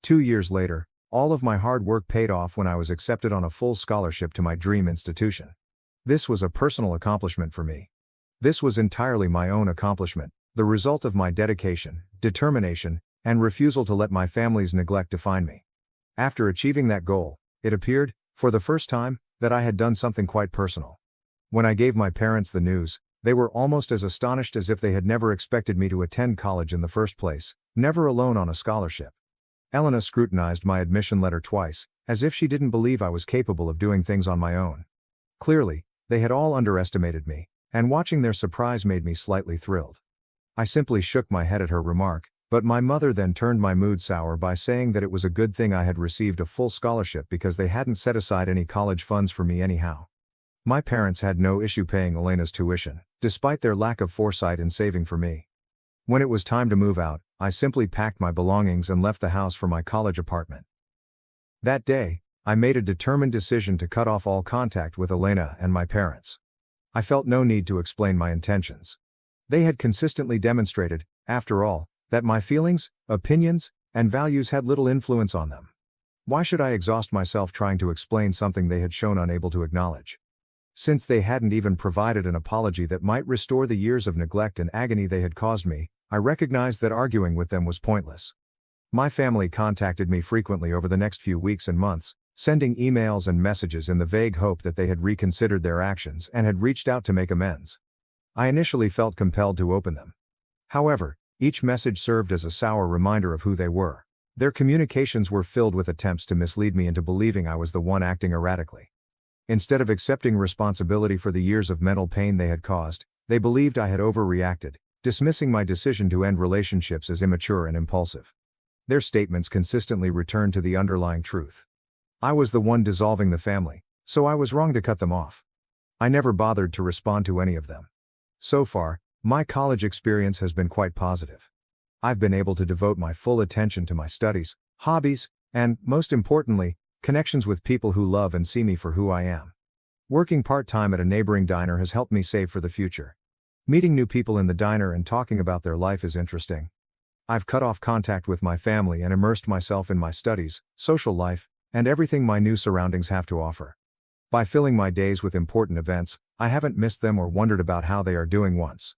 2 years later, all of my hard work paid off when I was accepted on a full scholarship to my dream institution. This was a personal accomplishment for me. This was entirely my own accomplishment, the result of my dedication, determination, and refusal to let my family's neglect define me. After achieving that goal, it appeared, for the first time, that I had done something quite personal. When I gave my parents the news, they were almost as astonished as if they had never expected me to attend college in the first place, never alone on a scholarship. Elena scrutinized my admission letter twice, as if she didn't believe I was capable of doing things on my own. Clearly, they had all underestimated me, and watching their surprise made me slightly thrilled. I simply shook my head at her remark, but my mother then turned my mood sour by saying that it was a good thing I had received a full scholarship because they hadn't set aside any college funds for me anyhow. My parents had no issue paying Elena's tuition, despite their lack of foresight in saving for me. When it was time to move out, I simply packed my belongings and left the house for my college apartment. That day, I made a determined decision to cut off all contact with Elena and my parents. I felt no need to explain my intentions. They had consistently demonstrated, after all, that my feelings, opinions, and values had little influence on them. Why should I exhaust myself trying to explain something they had shown unable to acknowledge? Since they hadn't even provided an apology that might restore the years of neglect and agony they had caused me, I recognized that arguing with them was pointless. My family contacted me frequently over the next few weeks and months, sending emails and messages in the vague hope that they had reconsidered their actions and had reached out to make amends. I initially felt compelled to open them. However, each message served as a sour reminder of who they were. Their communications were filled with attempts to mislead me into believing I was the one acting erratically. Instead of accepting responsibility for the years of mental pain they had caused, they believed I had overreacted, dismissing my decision to end relationships as immature and impulsive. Their statements consistently returned to the underlying truth. I was the one dissolving the family, so I was wrong to cut them off. I never bothered to respond to any of them. So far, my college experience has been quite positive. I've been able to devote my full attention to my studies, hobbies, and, most importantly, connections with people who love and see me for who I am. Working part-time at a neighboring diner has helped me save for the future. Meeting new people in the diner and talking about their life is interesting. I've cut off contact with my family and immersed myself in my studies, social life, and everything my new surroundings have to offer. By filling my days with important events, I haven't missed them or wondered about how they are doing once.